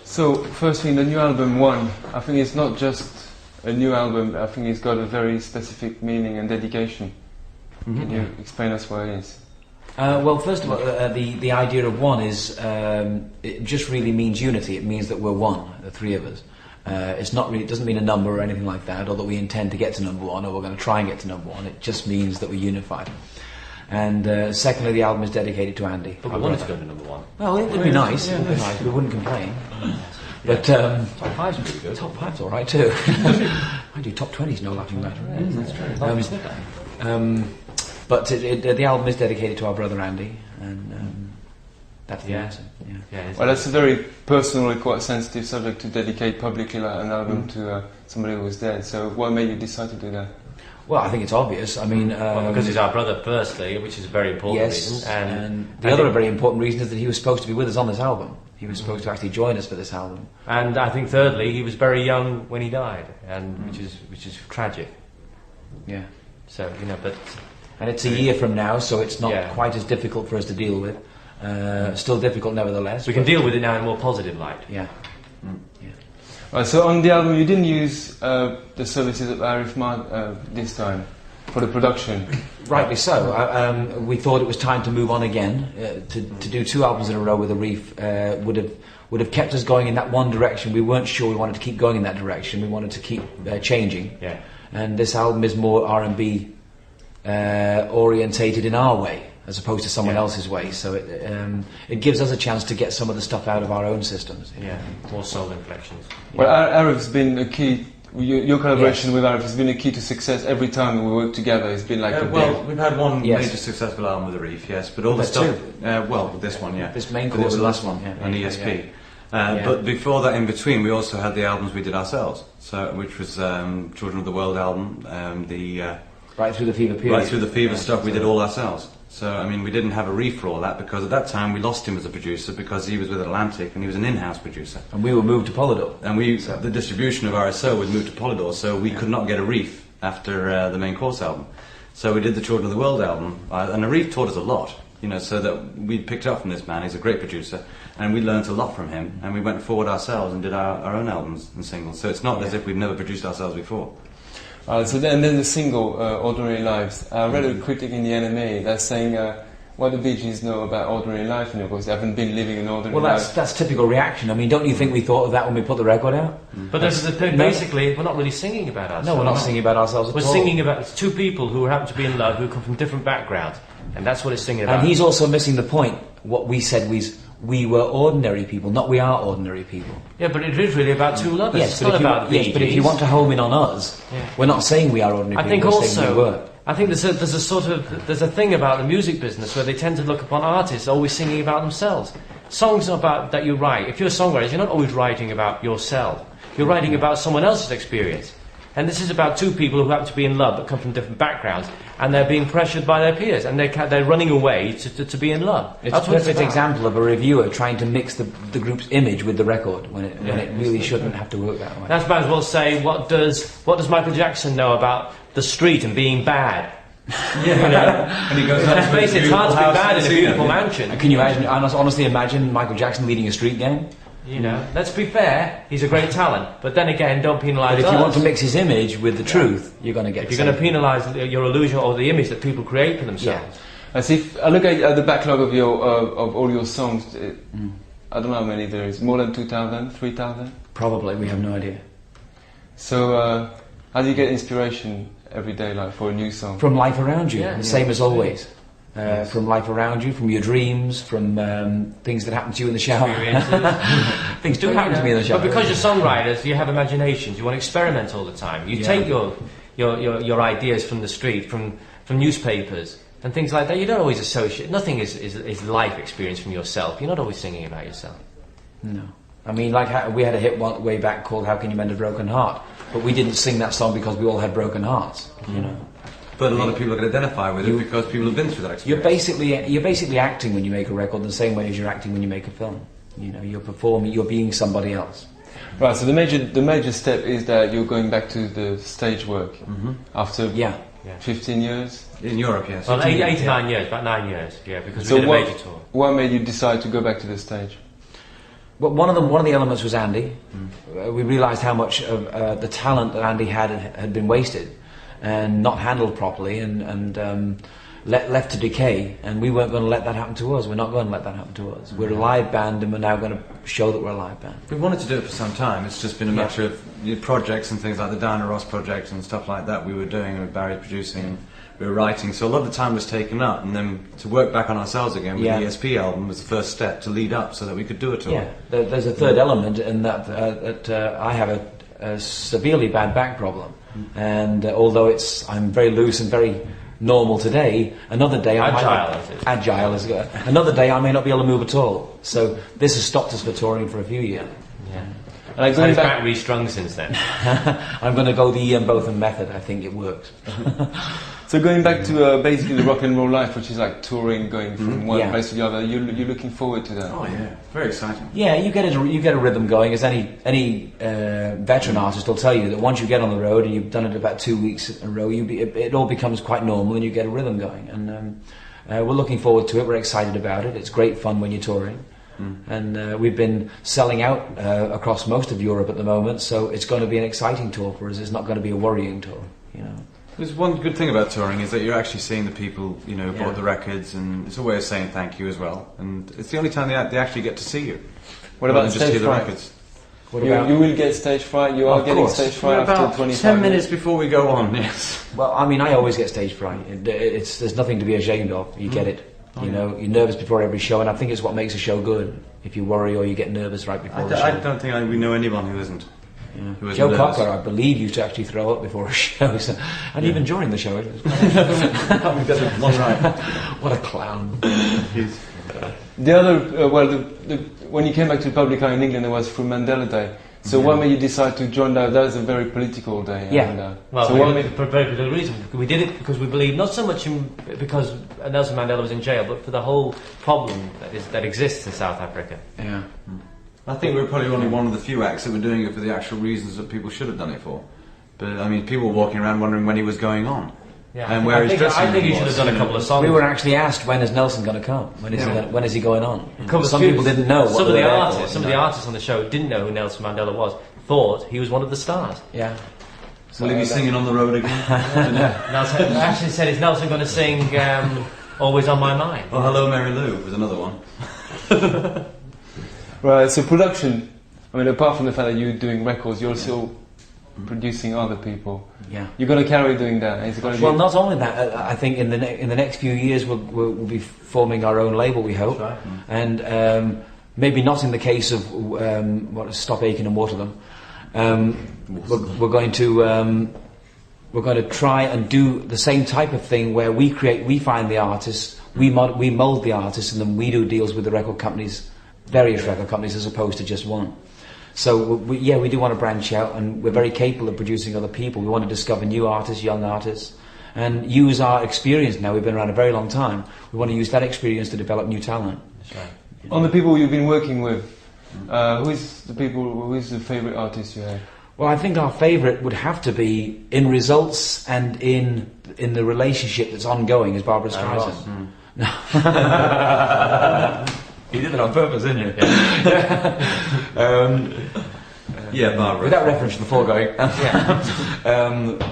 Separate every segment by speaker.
Speaker 1: So, first thing, the new album, One, I think it's not just a new album, I think it's got a very specific meaning and dedication. Can you explain us what it is?
Speaker 2: Well, first of all, the idea of one is, it just really means unity. It means that we're one, the three of us. It's not really, it doesn't mean a number or anything like that, or that we intend to get to number one, or we're going to try and get to number one. It just means that we're unified. And secondly, the album is dedicated to Andy.
Speaker 3: But we wanted to go to number one.
Speaker 2: Well, it'd be nice. It'd be nice. We wouldn't complain. But
Speaker 3: top five's pretty good.
Speaker 2: Top five's all right too. I do top 20's no laughing matter.
Speaker 3: That's true.
Speaker 2: But the album is dedicated to our brother Andy, and that's the answer. Yeah.
Speaker 1: Well, that's a very personal, quite sensitive subject to dedicate publicly like an album to somebody who was dead. So, what made you decide to do that?
Speaker 2: Well, I think it's obvious. I mean,
Speaker 3: because he's our brother, firstly, which is a very important reason.
Speaker 2: And the other very important reason is that he was supposed to be with us on this album. He was supposed to actually join us for this album.
Speaker 3: And I think, thirdly, he was very young when he died, and which is tragic.
Speaker 2: Yeah.
Speaker 3: So
Speaker 2: and it's a year from now, so it's not quite as difficult for us to deal with. Still difficult, nevertheless.
Speaker 3: We can deal with it now in a more positive light.
Speaker 2: Yeah.
Speaker 1: Right, so on the album you didn't use the services of Arif Mard this time for the production.
Speaker 2: Rightly so. We thought it was time to move on again. To do two albums in a row with Arif would have kept us going in that one direction. We weren't sure we wanted to keep going in that direction. We wanted to keep changing.
Speaker 3: Yeah.
Speaker 2: And this album is more R&B orientated in our way, as opposed to someone else's way. So it gives us a chance to get some of the stuff out of our own systems.
Speaker 3: Yeah, more soul inflections.
Speaker 1: Well, Arif's been a key. Your collaboration with Arif has been a key to success. Every time we work together, it's been like
Speaker 4: we've had one major successful album with Arif, yes, but all the stuff. This one, yeah.
Speaker 2: This main
Speaker 4: course was the last one, on ESP. But before that, in between, we also had the albums we did ourselves. So, which was Children of the World album,
Speaker 2: Right Through the Fever period.
Speaker 4: Right Through the Fever stuff we did all ourselves. So, I mean, we didn't have Arif for all that, because at that time we lost him as a producer because he was with Atlantic and he was an in-house producer.
Speaker 2: And we were moved to Polydor.
Speaker 4: And the distribution of RSO was moved to Polydor, so we could not get Arif after the Main Course album. So we did the Children of the World album, and Arif taught us a lot, so that we picked up from this man. He's a great producer, and we learnt a lot from him, and we went forward ourselves and did our own albums and singles. So it's not as if we've never produced ourselves before.
Speaker 1: So then the single, Ordinary Lives. I read a critic in the NMA that's saying what the Bee Gees know about ordinary life, and of course they haven't been living an ordinary life.
Speaker 2: Well, that's typical reaction. I mean, don't you think we thought of that when we put the record out?
Speaker 3: But this is the thing, basically, we're not really singing about ourselves.
Speaker 2: No, we're not singing about ourselves at all.
Speaker 3: We're singing about two people who happen to be in love, who come from different backgrounds, and that's what it's singing about.
Speaker 2: And he's also missing the point. What we said was, we were ordinary people, not we are ordinary people.
Speaker 3: Yeah, but it is really about two lovers.
Speaker 2: Yes,
Speaker 3: it's not about the Bee Gees.
Speaker 2: But if you want to home in on us, we're not saying we are ordinary people. We're saying we were.
Speaker 3: I think there's a thing about the music business where they tend to look upon artists always singing about themselves. Songs about that you write. If you're a songwriter, you're not always writing about yourself. You're writing about someone else's experience. And this is about two people who happen to be in love but come from different backgrounds, and they're being pressured by their peers, and they're running away to be in love.
Speaker 2: It's a perfect example of a reviewer trying to mix the group's image with the record when it really shouldn't have to work that way.
Speaker 3: That's might as well say, what does Michael Jackson know about the street and being bad?
Speaker 4: And he goes,
Speaker 3: let's face it, it's hard to be bad in a beautiful mansion.
Speaker 2: Can you honestly imagine Michael Jackson leading a street gang?
Speaker 3: Let's be fair, he's a great talent, but then again, don't penalise us.
Speaker 2: But if you want to mix his image with the truth, you're going to get.
Speaker 3: If you're going to penalise your illusion or the image that people create for themselves.
Speaker 1: As if I look at the backlog of all your songs, I don't know how many there is. More than 2,000, 3,000?
Speaker 2: Probably. We have no idea.
Speaker 1: So, how do you get inspiration every day, like for a new song?
Speaker 2: From life around you, the same as always. From life around you, from your dreams, from things that happen to you in the shower. Things do happen to me in the shower.
Speaker 3: But because you're songwriters, you have imaginations. You want to experiment all the time. You take your ideas from the street, from newspapers and things like that. You don't always associate. Nothing is life experience from yourself. You're not always singing about yourself.
Speaker 2: No. I mean, we had a hit way back called "How Can You Mend a Broken Heart," but we didn't sing that song because we all had broken hearts.
Speaker 4: But a lot of people can identify with it because people have been through that experience.
Speaker 2: You're basically acting when you make a record the same way as you're acting when you make a film. You're performing, you're being somebody else.
Speaker 1: Right. So the major step is that you're going back to the stage work after 15 years
Speaker 4: in Europe. Yes.
Speaker 3: Well, 8 to 9 years, about 9 years. Yeah, because we did a major tour.
Speaker 1: What made you decide to go back to the stage?
Speaker 2: Well, one of the elements was Andy. We realised how much of the talent that Andy had been wasted and not handled properly and left to decay, and we weren't going to let that happen to us. We're not going to let that happen to us. We're a live band, and we're now going to show that we're a live band.
Speaker 4: We wanted to do it for some time. It's just been a matter of projects and things like the Diana Ross project and stuff like that we were doing, with Barry producing, we were writing, so a lot of the time was taken up, and then to work back on ourselves again with the ESP album was the first step to lead up so that we could do a tour.
Speaker 2: Yeah, there's a third element in that, I have a severely bad back problem, and although I'm very loose and very normal today, another day another day I may not be able to move at all. So this has stopped us for touring for a few years.
Speaker 3: Yeah.
Speaker 1: And
Speaker 3: He's back restrung since then.
Speaker 2: I'm going to go the Ian Botham method. I think it works.
Speaker 1: So going back to basically the rock and roll life, which is like touring, going from one place to the other, you're looking forward to that?
Speaker 4: Oh yeah, very exciting.
Speaker 2: Yeah, you get a rhythm going, as any veteran artist will tell you, that once you get on the road and you've done it about 2 weeks in a row, it all becomes quite normal and you get a rhythm going. And we're looking forward to it. We're excited about it. It's great fun when you're touring. And we've been selling out across most of Europe at the moment, so it's going to be an exciting tour for us. It's not going to be a worrying tour, you know.
Speaker 4: There's one good thing about touring is that you're actually seeing the people, you know, who bought the records, and it's a way of saying thank you as well. And it's the only time they actually get to see you.
Speaker 1: What about
Speaker 4: just hear
Speaker 1: stage
Speaker 4: the
Speaker 1: fright?
Speaker 4: records?
Speaker 1: You will get stage fright. You are getting stage fright after
Speaker 4: about
Speaker 1: 25
Speaker 4: 10 minutes before we go on. Yes.
Speaker 2: Well, I mean, I always get stage fright. There's nothing to be ashamed of. You get it. You know, you're nervous before every show, and I think it's what makes a show good. If you worry or you get nervous right before the show.
Speaker 4: I don't think we know anyone who isn't.
Speaker 2: Yeah.
Speaker 4: Who isn't
Speaker 2: Joe
Speaker 4: nervous.
Speaker 2: Cocker, I believe, used to actually throw up before a show, and even during the show. It was what a clown!
Speaker 1: The other, when you came back to the public eye in England, it was through Mandela Day. So what made you decide to join that? That was a very political day.
Speaker 2: Yeah.
Speaker 1: And,
Speaker 3: Well,
Speaker 1: so
Speaker 3: for a very particular reason. We did it because we believe, not so much because Nelson Mandela was in jail, but for the whole problem that exists in South Africa.
Speaker 2: Yeah.
Speaker 4: I think we're probably only one of the few acts that were doing it for the actual reasons that people should have done it for. But I mean, people were walking around wondering when he was going on.
Speaker 3: Yeah.
Speaker 4: And where his dressing
Speaker 3: I think
Speaker 4: room
Speaker 3: he should have
Speaker 4: was,
Speaker 3: done a
Speaker 4: you know.
Speaker 3: couple of songs.
Speaker 2: We were actually asked, when is Nelson going to come? When is he going on? Some people didn't know.
Speaker 3: Some of the artists on the show didn't know who Nelson Mandela was. Thought he was one of the stars.
Speaker 2: Yeah.
Speaker 4: So will he be singing on the road again?
Speaker 3: Nelson actually said, "Is Nelson going to sing Always on My Mind?"
Speaker 4: Oh, Hello Mary Lou was another one.
Speaker 1: right. So production. I mean, apart from the fact that you're doing records, you're also producing other people.
Speaker 2: Yeah.
Speaker 1: You're going to carry doing that. It's going to
Speaker 2: Well,
Speaker 1: be
Speaker 2: not only that, I think in the next few years we'll be forming our own label. We hope,
Speaker 3: That's right.
Speaker 2: and maybe not in the case of Stop Aching and Water Them. We're going to try and do the same type of thing where we find the artists, we mould the artists, and then we do deals with the record companies, various record companies, as opposed to just one. So we do want to branch out, and we're very capable of producing other people. We want to discover new artists, young artists, and use our experience. Now we've been around a very long time. We want to use that experience to develop new talent.
Speaker 3: That's right.
Speaker 1: on the people you've been working with. Who is the favourite artist you have?
Speaker 2: Well, I think our favourite would have to be, in results and in the relationship that's ongoing, is Barbara Streisand. He did it on purpose, didn't he?
Speaker 4: Yeah, Barbara.
Speaker 2: With that reference to the foregoing,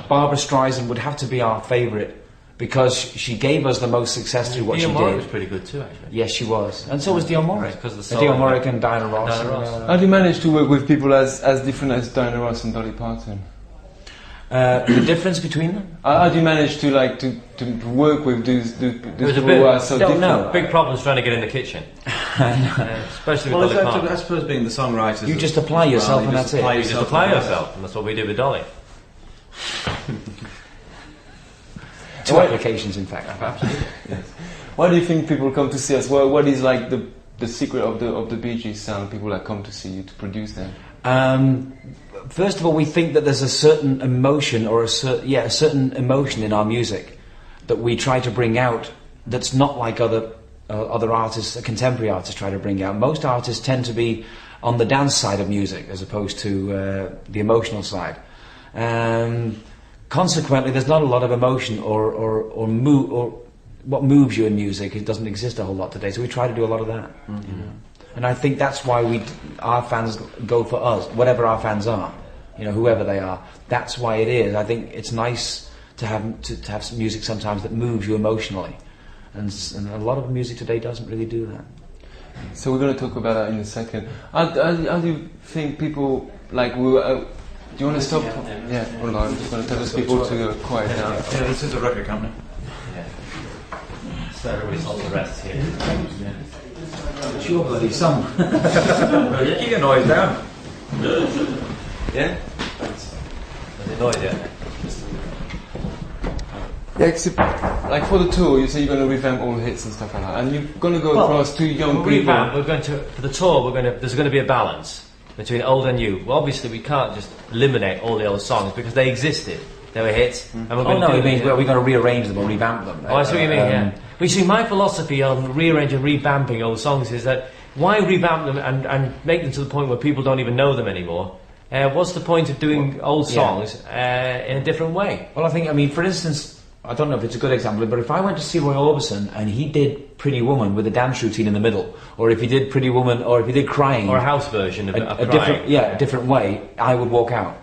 Speaker 2: Barbara Streisand would have to be our favourite because she gave us the most success through what she
Speaker 3: Dionne Warwick
Speaker 2: did.
Speaker 3: was pretty good too, actually.
Speaker 2: Yes, she was, and so was Dionne Warwick.
Speaker 3: Because of the soul.
Speaker 2: Dionne Warwick and Diana Ross.
Speaker 3: Diana Ross.
Speaker 1: How do you manage to work with people as different as Diana Ross and Dolly Parton?
Speaker 2: The difference between them?
Speaker 1: How do you manage to work with these people
Speaker 3: was a
Speaker 1: who
Speaker 3: bit-
Speaker 1: are so
Speaker 2: don't
Speaker 1: different?
Speaker 2: know.
Speaker 3: Big problems trying to get in the kitchen. Especially with Dolly Parton.
Speaker 4: I suppose being the songwriters.
Speaker 2: You just apply yourself and that's it.
Speaker 3: You just apply yourself, and that's what we did with Dolly.
Speaker 2: Two
Speaker 1: What-
Speaker 2: applications, in fact.
Speaker 3: Absolutely.
Speaker 1: Why do you think people come to see us? What is like the secret of the Bee Gees sound? People that come to see you to produce them.
Speaker 2: First of all, we think that there's a certain emotion or a certain emotion in our music that we try to bring out that's not like other artists, contemporary artists try to bring out. Most artists tend to be on the dance side of music as opposed to the emotional side. Consequently, there's not a lot of emotion or what moves you in music. It doesn't exist a whole lot today, so we try to do a lot of that. You know. And I think that's why our fans go for us, whatever our fans are, whoever they are. That's why it is. I think it's nice to have some music sometimes that moves you emotionally, and a lot of music today doesn't really do that.
Speaker 1: So we're going to talk about that in a second. How do you think people like? Do you want to stop? Yeah, hold on. I'm just going to tell those people to quiet down.
Speaker 4: Yeah, this is a record company.
Speaker 3: So everybody solves the rest here.
Speaker 2: It's your bloody song.
Speaker 4: Keep your noise down. Yeah?
Speaker 3: Are they annoyed yet?
Speaker 1: Yeah, except, like for the tour, you say you're going to revamp all the hits and stuff like that, and you're going to go across to young people.
Speaker 3: Revamp. For the tour. There's going to be a balance between old and new. Well, obviously, we can't just eliminate all the old songs because they existed. They were hits. And we're going
Speaker 2: it means we're going to rearrange them or revamp them.
Speaker 3: Oh, I see what you mean. Yeah. But you see, my philosophy on rearranging, revamping old songs is that why revamp them and make them to the point where people don't even know them anymore? What's the point of doing old songs in a different way?
Speaker 2: Well, I mean, for instance, I don't know if it's a good example, but if I went to see Roy Orbison and he did Pretty Woman with a dance routine in the middle, or if he did Pretty Woman, or if he did Crying,
Speaker 3: or a house version of
Speaker 2: Crying, a different way, I would walk out.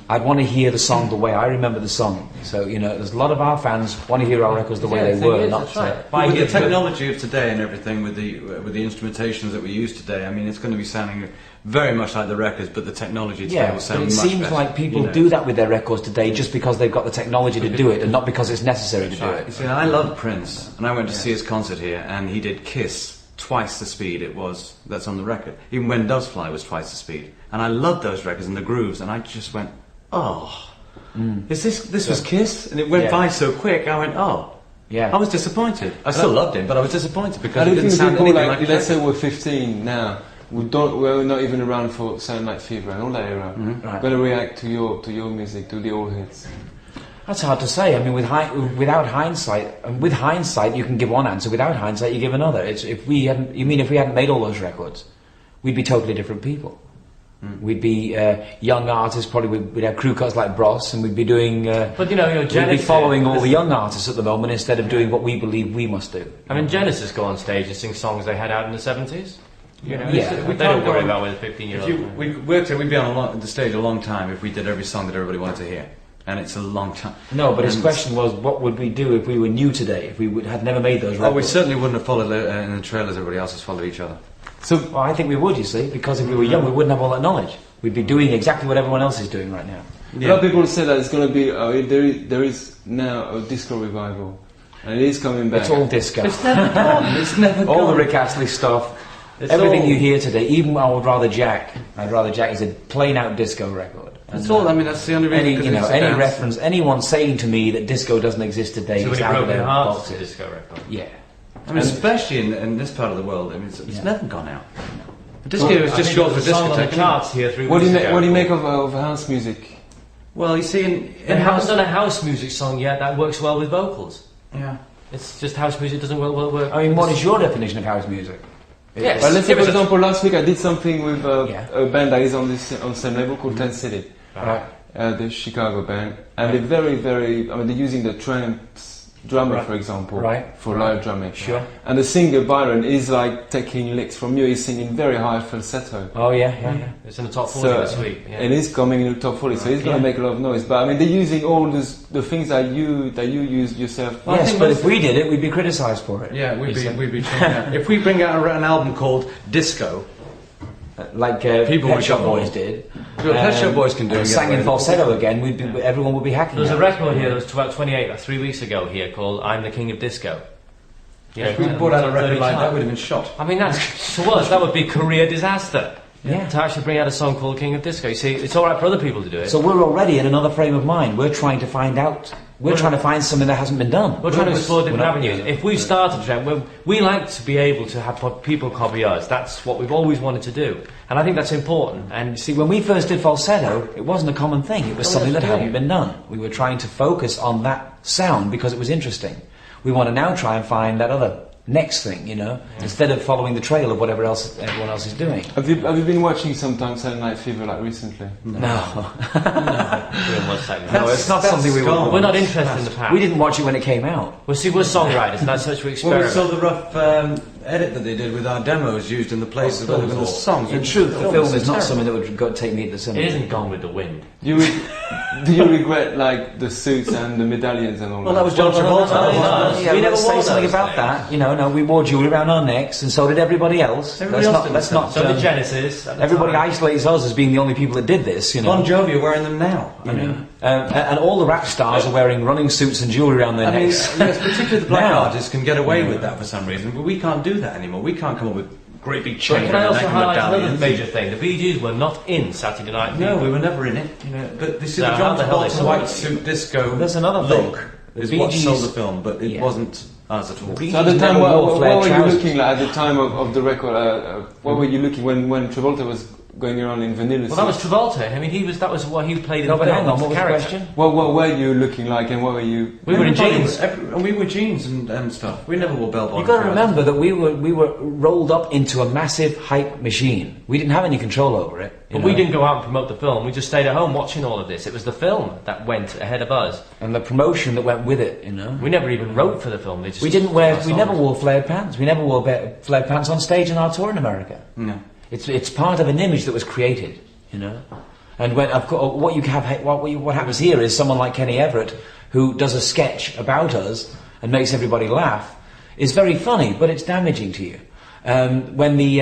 Speaker 2: I'd want to hear the song the way I remember the song. So, there's a lot of our fans want to hear our records the way they were, not
Speaker 4: with the technology of today and everything, with the instrumentations that we use today. I mean, it's going to be sounding very much like the records, but the technology today will sound much better.
Speaker 2: But it seems like people do that with their records today just because they've got the technology to do it, and not because it's necessary to do it.
Speaker 4: You see, I love Prince, and I went to see his concert here, and he did Kiss twice the speed that's on the record. Even When Doves Fly was twice the speed. And I loved those records and the grooves, and I just went, is this was Kiss? And it went by so quick, I went, I was disappointed. I still loved him, but I was disappointed because it didn't sound anything like
Speaker 1: let's say we're 15 now, we're not even around for Saturday Night Fever and all that era. We're going to react to your music, to the old hits.
Speaker 2: That's hard to say. I mean, without hindsight, and with hindsight you can give one answer. Without hindsight, you give another. If we hadn't made all those records, we'd be totally different people. We'd be young artists. Probably we'd have crew cuts like Bros, and we'd be doing.
Speaker 3: But
Speaker 2: we'd be following all the young artists at the moment instead of doing what we believe we must do.
Speaker 3: I mean, Genesis go on stage and sing songs they had out in the 70s.
Speaker 4: We
Speaker 3: they don't worry about with a 15-year-old.
Speaker 4: We'd be on the stage a long time if we did every song that everybody wanted to hear. And it's a long time.
Speaker 2: No, but his question was, what would we do if we were new today? If we had never made those records?
Speaker 4: We certainly wouldn't have followed in the trail as everybody else has followed each other.
Speaker 2: Well, I think we would, you see, because if we were young, we wouldn't have all that knowledge. We'd be doing exactly what everyone else is doing right now.
Speaker 1: A lot of people say that it's going to be, there is now a disco revival, and it is coming back.
Speaker 2: It's all disco.
Speaker 3: It's never gone. It's never gone.
Speaker 2: All the Rick Astley stuff. Everything you hear today, even I'd Rather Jack is a plain out disco record.
Speaker 4: That's all. I mean, that's the only reason.
Speaker 2: Any reference, anyone saying to me that disco doesn't exist today is out of their
Speaker 3: boxes.
Speaker 2: boxes.
Speaker 3: Disco record.
Speaker 2: Yeah.
Speaker 4: I mean, especially in this part of the world. I mean, it's never gone out. Disco is just short for discotheque.
Speaker 3: Charts here 3
Speaker 1: What
Speaker 3: weeks
Speaker 1: do
Speaker 3: ago.
Speaker 1: you make of house music?
Speaker 4: Well, you see,
Speaker 3: in house, done a house music song yet that works well with vocals.
Speaker 4: Yeah.
Speaker 3: It's just house music doesn't work.
Speaker 2: I mean, what is your definition of house music?
Speaker 3: Yes.
Speaker 1: But let's say, for example, last week I did something with a band that is on the same label called 10 City.
Speaker 3: Right.
Speaker 1: The Chicago band, and they're very, very. I mean, they're using the Tramps drummer, for example, for live drumming.
Speaker 2: Sure.
Speaker 1: And the singer Byron is like taking licks from you. He's singing very high falsetto.
Speaker 2: Oh yeah.
Speaker 3: It's in the top 40 this week. Yeah.
Speaker 1: And he's coming in the top 40, so he's going to make a lot of noise. But I mean, they're using all the things that you use yourself.
Speaker 2: Yes, but if we did it, we'd be criticised for it.
Speaker 4: Yeah, we'd be. If we bring out an album called Disco.
Speaker 2: Like Pet Shop Boys did.
Speaker 4: Pet Shop Boys can do it.
Speaker 2: Sang in falsetto again, everyone would be hacking.
Speaker 3: There was a record here that was about 28, 3 weeks ago here called I'm the King of Disco.
Speaker 4: If we brought out a record like that, we'd have been shot.
Speaker 3: I mean, that's to us, that would be career disaster.
Speaker 2: Yeah.
Speaker 3: To actually bring out a song called King of Disco. You see, it's alright for other people to do it.
Speaker 2: So we're already in another frame of mind. We're trying to find out. We're trying to find something that hasn't been done.
Speaker 3: We're trying to explore different avenues. If we started a trend, we like to be able to have people copy us. That's what we've always wanted to do. And I think that's important. And
Speaker 2: see, when we first did falsetto, it wasn't a common thing. It was something that hadn't been done. We were trying to focus on that sound because it was interesting. We want to now try and find that other next thing, you know, instead of following the trail of whatever else everyone else is doing.
Speaker 1: Have you been watching sometimes Saturday Night Fever like recently?
Speaker 2: No.
Speaker 3: No,
Speaker 2: It's not something we
Speaker 4: gone.
Speaker 2: were.
Speaker 3: we're not interested in the past.
Speaker 2: We didn't watch it when it came out.
Speaker 3: Well, see, we're songwriters, and that's such we
Speaker 4: Well, we
Speaker 3: experiment.
Speaker 4: saw the rough edit that they did with our demos used in the places where there were the songs.
Speaker 2: In truth, the film is not something that would take me to the cinema.
Speaker 3: It isn't Gone with the Wind.
Speaker 1: Do you regret like the suits and the medallions and all
Speaker 4: Well,
Speaker 1: that?
Speaker 4: that was John Travolta.
Speaker 2: Yeah,
Speaker 3: We never
Speaker 2: let's
Speaker 3: wore
Speaker 2: say something
Speaker 3: those
Speaker 2: about
Speaker 3: things.
Speaker 2: that. You know, no, we wore jewellery around our necks, and so did everybody else.
Speaker 4: Everybody else did
Speaker 2: Let's
Speaker 4: the
Speaker 2: not.
Speaker 3: So did Genesis. at the
Speaker 2: Everybody
Speaker 3: time.
Speaker 2: isolates us as being the only people that did this. You know.
Speaker 4: Bon Jovi are wearing them now. I mean,
Speaker 2: And all the rap stars are wearing running suits and jewellery around their
Speaker 4: I mean,
Speaker 2: necks.
Speaker 4: yes, particularly the black
Speaker 2: Now.
Speaker 4: artists can get away with that for some reason, but we can't do that anymore. We can't come up with great big
Speaker 3: But
Speaker 4: chains
Speaker 3: can I
Speaker 4: and
Speaker 3: also
Speaker 4: neck
Speaker 3: highlight another
Speaker 4: medallions.
Speaker 3: major thing? The Bee Gees were not in Saturday Night Fever.
Speaker 4: No, we were never in it. You know, but this is
Speaker 3: So
Speaker 4: the
Speaker 3: how
Speaker 4: John
Speaker 3: the hell they
Speaker 4: Travolta
Speaker 3: saw
Speaker 4: white
Speaker 3: it?
Speaker 4: suit disco
Speaker 2: There's another thing.
Speaker 4: look
Speaker 2: The
Speaker 4: is
Speaker 2: Bee
Speaker 4: what sold
Speaker 2: Gees-
Speaker 4: the film, but it
Speaker 2: Yeah.
Speaker 4: wasn't us at all.
Speaker 2: Bee
Speaker 1: So at the
Speaker 2: Gees
Speaker 1: time,
Speaker 2: never wore
Speaker 1: what
Speaker 2: flared
Speaker 1: were you
Speaker 2: trousers.
Speaker 1: looking like at the time of the record? What were you looking when Travolta was going around in vanilla
Speaker 3: Well, that was
Speaker 1: suits?
Speaker 3: Travolta. I mean, that was what he played in
Speaker 2: No,
Speaker 3: the
Speaker 2: but
Speaker 3: film.
Speaker 2: hang on,
Speaker 3: was
Speaker 2: what was the
Speaker 3: character.
Speaker 2: question?
Speaker 1: What were you looking like, and what were you?
Speaker 3: We were in
Speaker 4: Everybody
Speaker 3: jeans.
Speaker 4: was- we were jeans and stuff. We never wore bell bottom.
Speaker 2: You've got to remember that we were rolled up into a massive hype machine. We didn't have any control over it. you
Speaker 3: But we
Speaker 2: know.
Speaker 3: didn't go out and promote the film. We just stayed at home watching all of this. It was the film that went ahead of us.
Speaker 2: And the promotion that went with it, you know.
Speaker 3: We never even wrote for the film. They just
Speaker 2: We didn't wear.
Speaker 3: our
Speaker 2: We never
Speaker 3: songs.
Speaker 2: wore flared pants. We never wore flared pants on stage in our tour in America.
Speaker 4: No.
Speaker 2: It's part of an image that was created, you know. And when of course, what happens here is someone like Kenny Everett, who does a sketch about us and makes everybody laugh, is very funny, but it's damaging to you. When the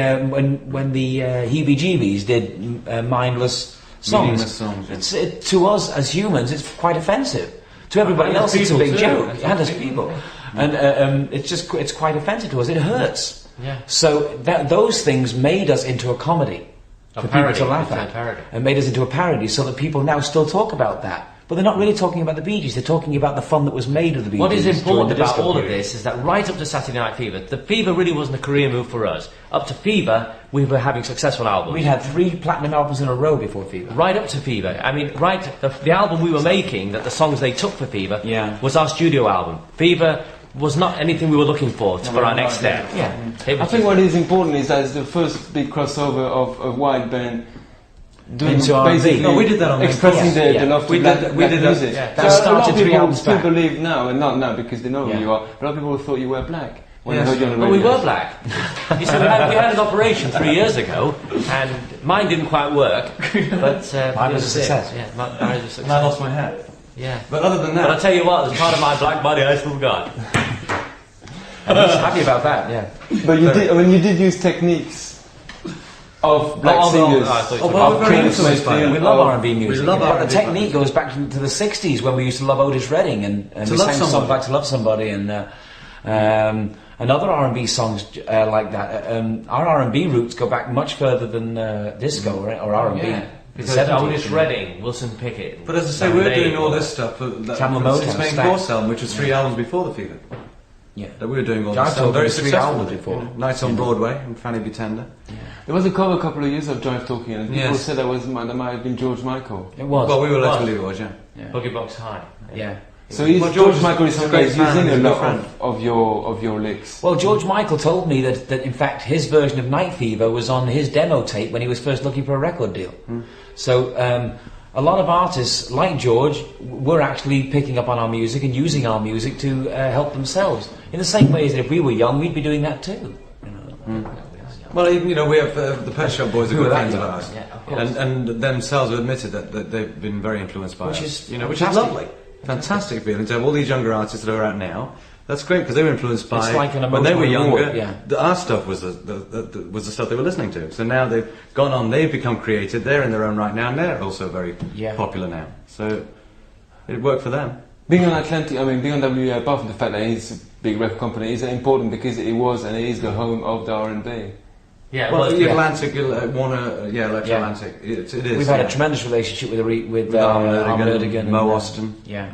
Speaker 2: Heebie-Jeebies did mindless songs,
Speaker 4: Meaningless songs, yeah.
Speaker 2: to us as humans, it's quite offensive. To everybody
Speaker 3: And as
Speaker 2: else, it's a
Speaker 3: people
Speaker 2: big
Speaker 3: too.
Speaker 2: joke,
Speaker 3: As
Speaker 2: and as
Speaker 3: people.
Speaker 2: people. And it's quite offensive to us. It hurts.
Speaker 3: Yeah.
Speaker 2: So those things made us into a comedy
Speaker 3: A
Speaker 2: for
Speaker 3: parody.
Speaker 2: people to laugh
Speaker 3: It's a
Speaker 2: at,
Speaker 3: parody.
Speaker 2: and made us into a parody, so that people now still talk about that. But they're not really talking about the Bee Gees. They're talking about the fun that was made of the Bee
Speaker 3: What
Speaker 2: Gees.
Speaker 3: is important
Speaker 2: during the
Speaker 3: about
Speaker 2: disco
Speaker 3: all of
Speaker 2: period.
Speaker 3: this is that right up to Saturday Night Fever, the Fever really wasn't a career move for us. Up to Fever, we were having successful albums.
Speaker 2: We had 3 platinum albums in a row before Fever.
Speaker 3: Right up to Fever. I mean, the album we were making, that the songs they took for Fever,
Speaker 2: Yeah.
Speaker 3: was our studio album. Fever was not anything we were looking for our next step.
Speaker 2: Yeah.
Speaker 3: It
Speaker 1: I
Speaker 3: was
Speaker 1: think what is important is that it's the first big crossover of a white band doing
Speaker 2: Into R&B.
Speaker 1: basically
Speaker 4: No, we did that on Main
Speaker 1: expressing
Speaker 2: Course.
Speaker 1: the
Speaker 2: Yeah.
Speaker 1: love to
Speaker 4: We
Speaker 1: black,
Speaker 4: did that- we
Speaker 1: black
Speaker 4: did that-
Speaker 1: music.
Speaker 3: yeah.
Speaker 2: That
Speaker 1: So a lot
Speaker 2: started
Speaker 1: of
Speaker 2: 3
Speaker 1: people
Speaker 2: albums
Speaker 1: still
Speaker 2: back.
Speaker 1: believe now, and not now because they know
Speaker 2: Yeah.
Speaker 1: who you are. A lot of people thought you were black when
Speaker 4: Yes.
Speaker 1: they heard you on the
Speaker 3: Well,
Speaker 1: radio.
Speaker 3: we were black. You see, we had an operation 3 years ago, and mine didn't quite work, but
Speaker 2: Mine was a
Speaker 3: it
Speaker 2: success.
Speaker 3: Yeah, mine was a success.
Speaker 4: And I lost my hat.
Speaker 3: Yeah.
Speaker 4: But other than
Speaker 3: But I'll
Speaker 4: that,
Speaker 3: tell you what, as part of my black body, I still got.
Speaker 2: I'm just happy about that, yeah.
Speaker 1: But you did. I mean, you did use techniques of black singers.
Speaker 3: I thought you
Speaker 4: Oh,
Speaker 3: were
Speaker 4: well,
Speaker 3: talking
Speaker 4: we're very
Speaker 1: Prince,
Speaker 4: influenced by
Speaker 1: Mayfield,
Speaker 4: it.
Speaker 2: We love
Speaker 1: of-
Speaker 2: R&B music.
Speaker 4: we love
Speaker 2: but
Speaker 4: R&B
Speaker 2: the technique goes back to the 60s when we used to love Otis Redding and
Speaker 4: To
Speaker 2: we
Speaker 4: Love
Speaker 2: sang songs
Speaker 4: Somebody.
Speaker 2: like To Love Somebody and other R&B songs like that. Our R&B roots go back much further than disco or R&B.
Speaker 3: Yeah.
Speaker 2: The
Speaker 3: Because
Speaker 2: 70s,
Speaker 3: Otis
Speaker 2: you know.
Speaker 3: Redding, Wilson Pickett.
Speaker 4: but as I say,
Speaker 3: Sam
Speaker 4: we're
Speaker 3: Dave,
Speaker 4: doing all this stuff for
Speaker 2: Tamla Motown,
Speaker 4: since Main
Speaker 2: Stax.
Speaker 4: Course album, which was 3 albums before the Fever.
Speaker 2: Yeah.
Speaker 4: That we were doing all
Speaker 2: Yeah,
Speaker 4: this
Speaker 2: I
Speaker 4: stuff.
Speaker 2: told
Speaker 4: Very
Speaker 2: you 3
Speaker 4: successful
Speaker 2: albums
Speaker 4: with it.
Speaker 2: before.
Speaker 4: Nights on Broadway and Fanny Be Tender.
Speaker 1: There was a cover a couple of years of Jive Talking, and people
Speaker 4: Yes.
Speaker 1: said that might have been George Michael.
Speaker 2: It was.
Speaker 4: Well, we were led
Speaker 3: What?
Speaker 4: to believe it was, yeah.
Speaker 2: yeah.
Speaker 3: Boogie Box High.
Speaker 2: Yeah.
Speaker 1: So he's,
Speaker 4: Well,
Speaker 1: George
Speaker 4: George
Speaker 1: Michael
Speaker 4: is
Speaker 1: is
Speaker 4: a great
Speaker 1: using
Speaker 4: fan,
Speaker 1: a
Speaker 4: he's a
Speaker 1: lot
Speaker 4: friend.
Speaker 1: of your licks.
Speaker 2: Well, George Michael told me that in fact his version of Night Fever was on his demo tape when he was first looking for a record deal. So a lot of artists like George were actually picking up on our music and using our music to help themselves. In the same way as if we were young, we'd be doing that too. You know?
Speaker 4: Well, even, we have the Pet Shop Boys are
Speaker 2: Who
Speaker 4: good
Speaker 2: are
Speaker 4: friends
Speaker 2: that
Speaker 4: of
Speaker 2: young?
Speaker 4: ours,
Speaker 3: Yeah, of course.
Speaker 4: and themselves have admitted that they've been very influenced by
Speaker 2: Which
Speaker 4: us.
Speaker 2: is
Speaker 4: Which is
Speaker 2: fantastic.
Speaker 4: lovely, fantastic feeling to have all these younger artists that are out now. That's great because they were influenced by
Speaker 2: It's like an
Speaker 4: when they were
Speaker 2: emotional
Speaker 4: younger.
Speaker 2: reward, yeah.
Speaker 4: Our stuff was the stuff they were listening to. So now they've gone on, they've become created. They're in their own right now, and they're also very
Speaker 2: Yeah.
Speaker 4: popular now. So it worked for them.
Speaker 1: Being on Atlantic, being on WA, apart from the fact that it's a big record company, is important because it was and it is the home of the R&B.
Speaker 3: Yeah,
Speaker 4: Well,
Speaker 3: well,
Speaker 4: the
Speaker 2: yeah.
Speaker 4: Atlantic, Warner, Electro
Speaker 2: Yeah.
Speaker 4: Atlantic. It is.
Speaker 2: We've had
Speaker 4: yeah.
Speaker 2: a tremendous relationship with
Speaker 4: With Armin Erdogan, Mo
Speaker 2: and,
Speaker 4: Austin.
Speaker 2: Yeah.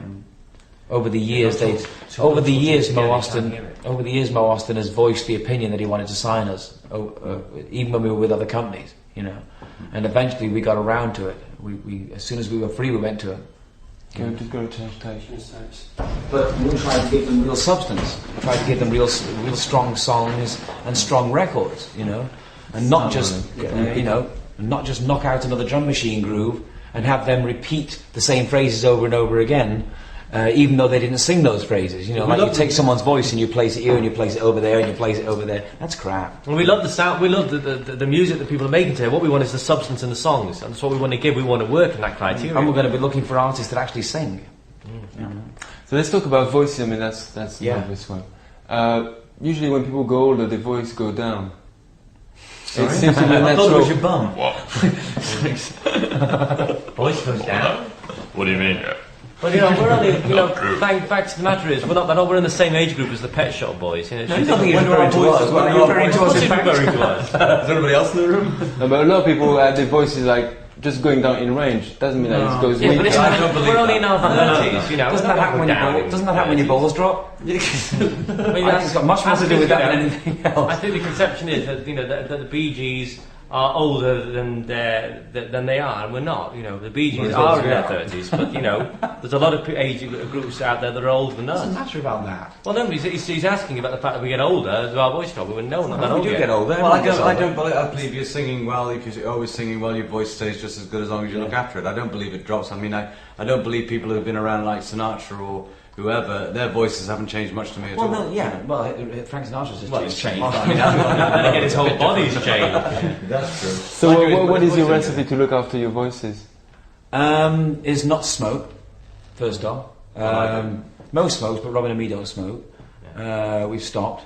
Speaker 2: Over the years,
Speaker 3: Yeah,
Speaker 2: they
Speaker 3: so
Speaker 2: over the
Speaker 3: talk
Speaker 2: years,
Speaker 3: together,
Speaker 2: Mo
Speaker 3: you
Speaker 2: Austin,
Speaker 3: can't hear it.
Speaker 2: over the years, Mo Austin has voiced the opinion that he wanted to sign us, even when we were with other companies, And eventually we got around to it. We as soon as we were free, we went to him.
Speaker 1: Okay, just going to change tape.
Speaker 2: But we try to give them real substance. We try to give them real strong songs and strong records, you know, and not just not just knock out another drum machine groove and have them repeat the same phrases over and over again, even though they didn't sing those phrases. You know, like you take someone's voice and you place it here and you place it over there and you place it over there. That's crap.
Speaker 3: Well, we love the sound. We love the music that people are making today. What we want is the substance in the songs, and that's what we want to give. We want to work in that criteria.
Speaker 2: And we're going to be looking for artists that actually sing.
Speaker 1: So let's talk about voices. I mean, that's the obvious one. Usually, when people go older, their voice go down. It seems to be
Speaker 4: I thought it was
Speaker 1: natural.
Speaker 4: your bum.
Speaker 3: Voice goes down.
Speaker 5: What do you mean?
Speaker 3: Well, you know, we're only, you know, fact of the matter is, we're in the same age group as the Pet Shop Boys. You know,
Speaker 2: I don't think you're referring to us. Well, you're referring to us. In fact.
Speaker 3: referring to us.
Speaker 4: Is anybody else in the room?
Speaker 1: No, but a lot of people have their voices like just going down in range. Doesn't mean that it goes
Speaker 3: Yeah,
Speaker 1: weaker.
Speaker 3: but it's
Speaker 4: I don't believe
Speaker 3: we're only in
Speaker 4: that.
Speaker 3: our 30s, you know.
Speaker 2: Doesn't that happen when your balls drop?
Speaker 3: I mean,
Speaker 2: I think it's got much more to do with that than anything else.
Speaker 3: I think the conception is that, you know, that the Bee Gees are older than they are, and we're not. You know, the Bee Gees are in their 30s, but you know, there's a lot of age groups out there that are older than
Speaker 2: It doesn't
Speaker 3: us.
Speaker 2: matter about that.
Speaker 3: Well, no, he's asking about the fact that we get older. Do our voice drop? We wouldn't know. Not that
Speaker 2: We
Speaker 3: old
Speaker 2: do
Speaker 3: yet.
Speaker 2: get older.
Speaker 4: Well,
Speaker 2: everyone gets
Speaker 4: I
Speaker 2: older.
Speaker 4: don't believe. I believe you're singing well. If you're always singing well, your voice stays just as good as long as you look after it. I don't believe it drops. I mean, I don't believe people who've been around like Sinatra or whoever, their voices haven't changed much to me at all.
Speaker 2: Well, no, yeah. Well, Frank Sinatra's just changed.
Speaker 3: I mean, then again, his whole body's changed.
Speaker 4: That's true.
Speaker 1: So what is your recipe to look after your voices?
Speaker 2: Is not smoke, first off. Most smokes, but Robin and me don't smoke. We've stopped.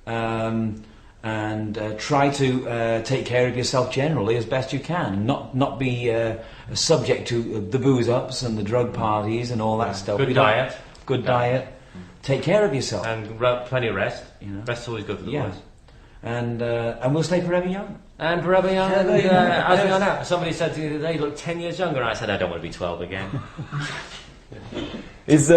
Speaker 2: And try to take care of yourself generally as best you can. Not be subject to the booze ups and the drug parties and all that stuff.
Speaker 3: Good diet.
Speaker 2: Good diet. Take care of yourself.
Speaker 3: And plenty of rest.
Speaker 2: You know.
Speaker 3: Rest's always good for the
Speaker 2: Yeah.
Speaker 3: voice.
Speaker 2: And we'll stay forever young.
Speaker 3: And forever young.
Speaker 2: Yeah, there you go.
Speaker 3: As we are now. Somebody said to me today, "You look 10 years younger." I said, "I don't want to be 12 again."
Speaker 1: Is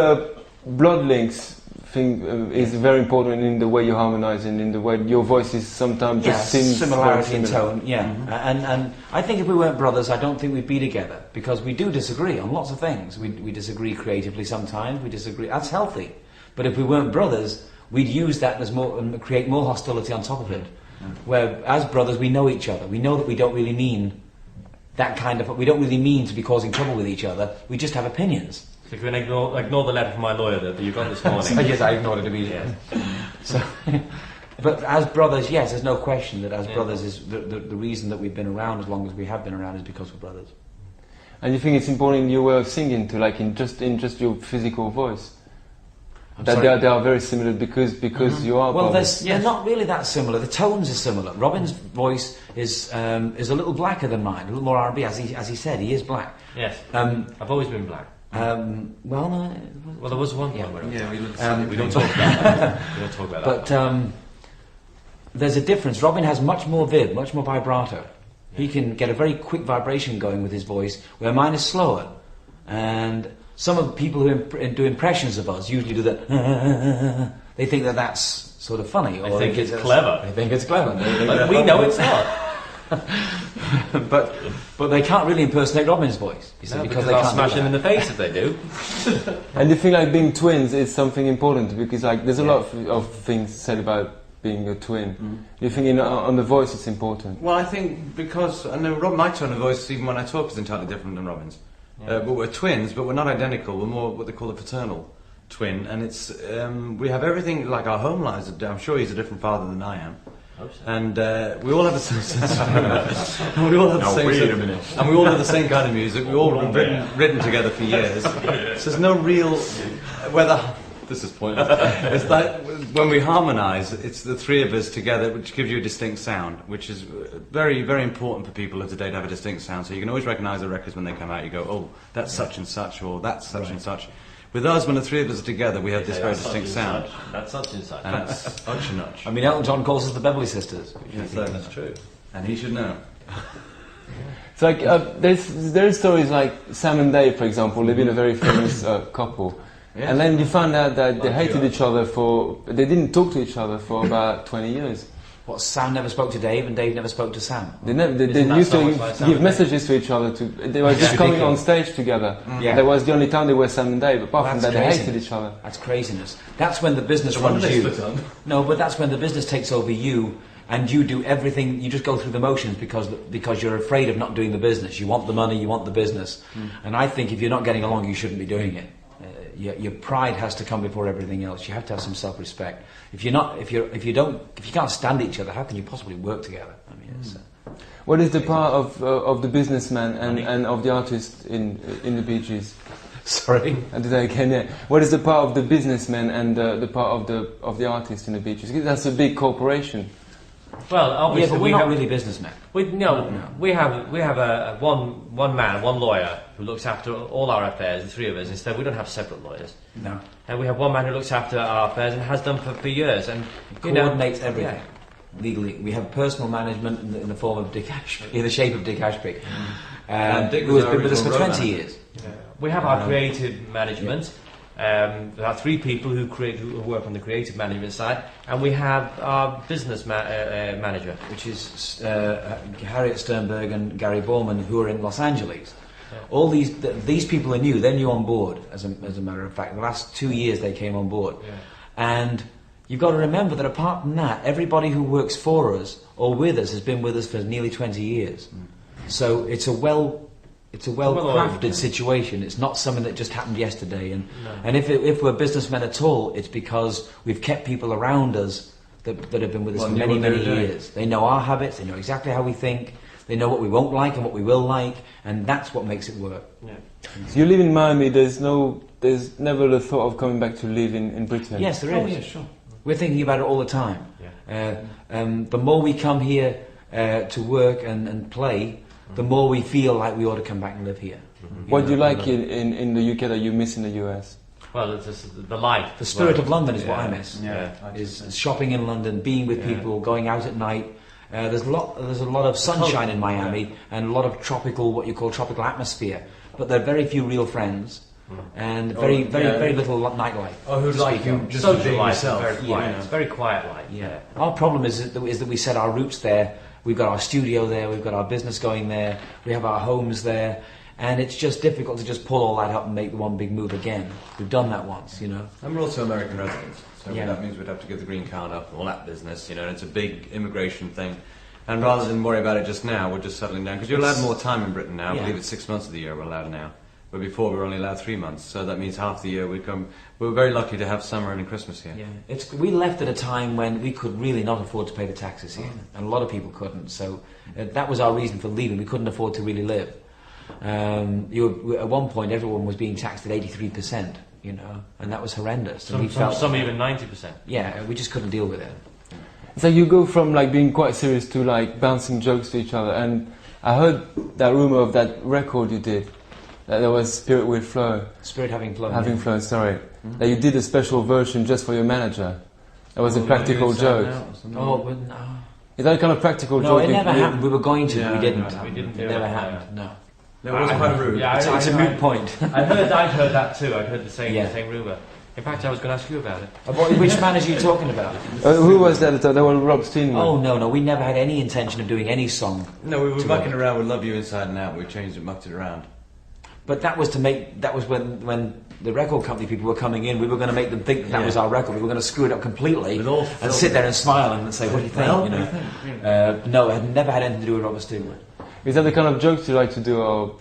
Speaker 1: blood links thing is very important in the way you harmonise and in the way your voices sometimes just seems
Speaker 2: similarity
Speaker 1: very
Speaker 2: in
Speaker 1: similar.
Speaker 2: tone. Yeah, and I think if we weren't brothers, I don't think we'd be together because we do disagree on lots of things. We disagree creatively sometimes. We disagree. That's healthy. But if we weren't brothers, we'd use that as more and create more hostility on top of it. Where as brothers, we know each other. We know that we don't really mean that kind of. We don't really mean to be causing trouble with each other. We just have opinions.
Speaker 3: So if you can ignore the letter from my lawyer that you got this morning.
Speaker 2: Yes, I ignored it immediately. So, but as brothers, yes, there's no question that as brothers is the reason that we've been around as long as we have been around is because we're brothers.
Speaker 1: And you think it's important in your way of singing to like in just your physical voice? That they are very similar because you are
Speaker 2: Well,
Speaker 1: brothers.
Speaker 2: they're not really that similar. The tones are similar. Robin's voice is a little blacker than mine, a little more R&B. As he said, he is black.
Speaker 3: Yes. I've always been black.
Speaker 2: Well, no.
Speaker 3: Well, there was one point where
Speaker 4: we
Speaker 3: don't talk about that. We don't talk about that.
Speaker 2: But there's a difference. Robin has much more vid, much more vibrato. He can get a very quick vibration going with his voice, where mine is slower. And some of the people who do impressions of us usually do that. They think that that's sort of funny.
Speaker 3: They think it's clever.
Speaker 2: They think it's clever.
Speaker 3: But we know it's not.
Speaker 2: but they can't really impersonate Robin's voice. You see,
Speaker 3: No,
Speaker 2: because
Speaker 3: because
Speaker 2: they
Speaker 3: I'll
Speaker 2: can't
Speaker 3: smash
Speaker 2: do
Speaker 3: them in
Speaker 2: that.
Speaker 3: the face if they do.
Speaker 1: And you think like being twins is something important because like there's a lot of things said about being a twin. You think on the voice it's important?
Speaker 4: Well, I think because I know my tone of voice, even when I talk, is entirely different than Robin's. But we're twins, but we're not identical. We're more what they call a fraternal twin, and it's we have everything like our home lives. I'm sure he's a different father than I am. And we all have the same sense of humour. We all have the same
Speaker 5: wait
Speaker 4: sort
Speaker 5: a
Speaker 4: of-
Speaker 5: minute.
Speaker 4: And we all have the same kind of music. We've all written together for years. So there's no real whether this is pointless. It's like when we harmonise, it's the three of us together, which gives you a distinct sound, which is very, very important for people of today to have a distinct sound. So you can always recognise the records when they come out. You go, oh, that's such and such, or that's such and such. With us, when the three of us are together, we have this very distinct sound.
Speaker 3: That's such and such.
Speaker 4: And it's such and such.
Speaker 2: I mean, Elton John calls us the Beverly Sisters.
Speaker 4: Yes, that's true. And he should know.
Speaker 1: It's like there's stories like Sam and Dave, for example. They've been a very famous couple, and then you find out that they hated each other they didn't talk to each other for about 20 years,
Speaker 2: What, Sam never spoke to Dave and Dave never spoke to Sam?
Speaker 1: They
Speaker 3: Isn't that
Speaker 1: used
Speaker 3: so
Speaker 1: to
Speaker 3: much like Sam
Speaker 1: give
Speaker 3: and Dave?
Speaker 1: messages to each other. They were just
Speaker 2: Yeah.
Speaker 1: coming on
Speaker 2: Ridiculous.
Speaker 1: stage together.
Speaker 2: Yeah.
Speaker 1: That was the only time they were Sam and Dave. Apart from that,
Speaker 2: That's
Speaker 1: they
Speaker 2: crazy.
Speaker 1: hated each other.
Speaker 2: That's craziness. That's when the business
Speaker 4: So when
Speaker 2: runs
Speaker 4: did they
Speaker 2: you.
Speaker 4: split up?
Speaker 2: No, but that's when the business takes over you, and you do everything. You just go through the motions because you're afraid of not doing the business. You want the money, you want the business, and I think if you're not getting along, you shouldn't be doing it. Your pride has to come before everything else. You have to have some self-respect. If you can't stand each other, how can you possibly work together? I mean, it's,
Speaker 1: What is the part of the businessman and of the artist in the Bee Gees?
Speaker 2: sorry.
Speaker 1: I did that again. Yeah. What is the part of the businessman and the part of the artist in the Bee Gees? Because that's a big corporation.
Speaker 3: Well,
Speaker 2: Yeah,
Speaker 3: obviously
Speaker 2: but we're not really businessmen.
Speaker 3: We have a one man, one lawyer who looks after all our affairs, the three of us. Instead, we don't have separate lawyers.
Speaker 2: No.
Speaker 3: And we have one man who looks after our affairs and has done for years. And you know,
Speaker 2: Coordinates everything.
Speaker 3: yeah.
Speaker 2: Legally, we have personal management in the form of Dick Ashby, in the shape of Dick Ashby,
Speaker 4: And Dick
Speaker 2: who
Speaker 4: was
Speaker 2: has
Speaker 4: our
Speaker 2: been with us for
Speaker 4: original
Speaker 2: 20
Speaker 4: road
Speaker 2: years.
Speaker 3: We have our creative management. There are three people who work on the creative management side, and we have our business manager.
Speaker 2: Which is Harriet Sternberg and Gary Borman, who are in Los Angeles.
Speaker 3: Yeah.
Speaker 2: All these people are new. They're new on board, as a matter of fact. The last 2 years they came on board, and you've got to remember that apart from that, everybody who works for us or with us has been with us for nearly 20 years. So it's a well-crafted situation. It's not something that just happened yesterday. And if we're businessmen at all, it's because we've kept people around us that have been with us
Speaker 4: Well,
Speaker 2: for
Speaker 4: knew
Speaker 2: many,
Speaker 4: what they were
Speaker 2: many
Speaker 4: doing.
Speaker 2: years. They know our habits. They know exactly how we think. They know what we won't like and what we will like, and that's what makes it work.
Speaker 1: So you live in Miami. There's never the thought of coming back to live in Britain.
Speaker 2: Yes, there is.
Speaker 4: Oh, yeah, sure.
Speaker 2: We're thinking about it all the time. The more we come here to work and play, the more we feel like we ought to come back and live here.
Speaker 1: What do you like in the UK that you miss in the US?
Speaker 3: Well, it's just the life.
Speaker 2: The spirit of London is what I
Speaker 4: Yeah.
Speaker 2: miss.
Speaker 4: Yeah.
Speaker 2: Is shopping in London, being with people, going out at night. There's a lot of sunshine in Miami and a lot of what you call tropical atmosphere. But there are very few real friends and very little nightlife.
Speaker 4: Oh, who'd
Speaker 2: to
Speaker 4: like
Speaker 2: speak
Speaker 4: you
Speaker 2: of.
Speaker 4: just
Speaker 3: Social
Speaker 4: being
Speaker 3: life
Speaker 4: yourself?
Speaker 3: is very quiet.
Speaker 2: Yeah.
Speaker 3: It's very quiet life.
Speaker 2: Yeah. Our problem is that we set our roots there. We've got our studio there. We've got our business going there. We have our homes there. And it's just difficult to just pull all that up and make the one big move again. We've done that once, you know.
Speaker 4: And we're also American residents, so
Speaker 2: Yeah.
Speaker 4: that means we'd have to get the green card up and all that business, and it's a big immigration thing. And rather than worry about it just now, we're just settling down, because you're allowed more time in Britain now. I
Speaker 2: Yeah.
Speaker 4: believe it's 6 months of the year we're allowed now. But before we were only allowed 3 months, so that means half the year we come. We're very lucky to have summer and Christmas here.
Speaker 2: Yeah. We left at a time when we could really not afford to pay the taxes here, and a lot of people couldn't. So that was our reason for leaving. We couldn't afford to really live. At one point, everyone was being taxed at 83%, and that was horrendous. And
Speaker 3: Some even 90%.
Speaker 2: Yeah, we just couldn't deal with it.
Speaker 1: So you go from being quite serious to bouncing jokes to each other. And I heard that rumor of that record you did, that there was Spirit with Flow.
Speaker 2: Spirit having flown.
Speaker 1: Having Flow, sorry. That you did a special version just for your manager. That was a practical joke.
Speaker 2: Oh, but no.
Speaker 1: Is that a kind of practical
Speaker 2: No,
Speaker 1: joke?
Speaker 2: it never happened. We were going to,
Speaker 4: Yeah,
Speaker 2: we didn't.
Speaker 4: no,
Speaker 3: we didn't do
Speaker 2: It never
Speaker 3: it,
Speaker 2: happened. No.
Speaker 4: No, it was quite rude.
Speaker 3: Yeah,
Speaker 2: It's a moot point.
Speaker 3: I'd heard that too. I'd heard the same rumour. In fact, I was going to ask you about it.
Speaker 2: Which manager are you talking about?
Speaker 1: Who was that? That was Rob Steenman.
Speaker 2: Oh, no, we never had any intention of doing any song.
Speaker 4: No, we were mucking around with Love You Inside and Out. We changed it, mucked it around.
Speaker 2: But that was when the record company people were coming in, we were going to make them think that was our record. We were going to screw it up completely and sit there and smile and say, what do you think? No, it had never had anything to do with Robert Stewart.
Speaker 1: Is that the kind of jokes you like to do, or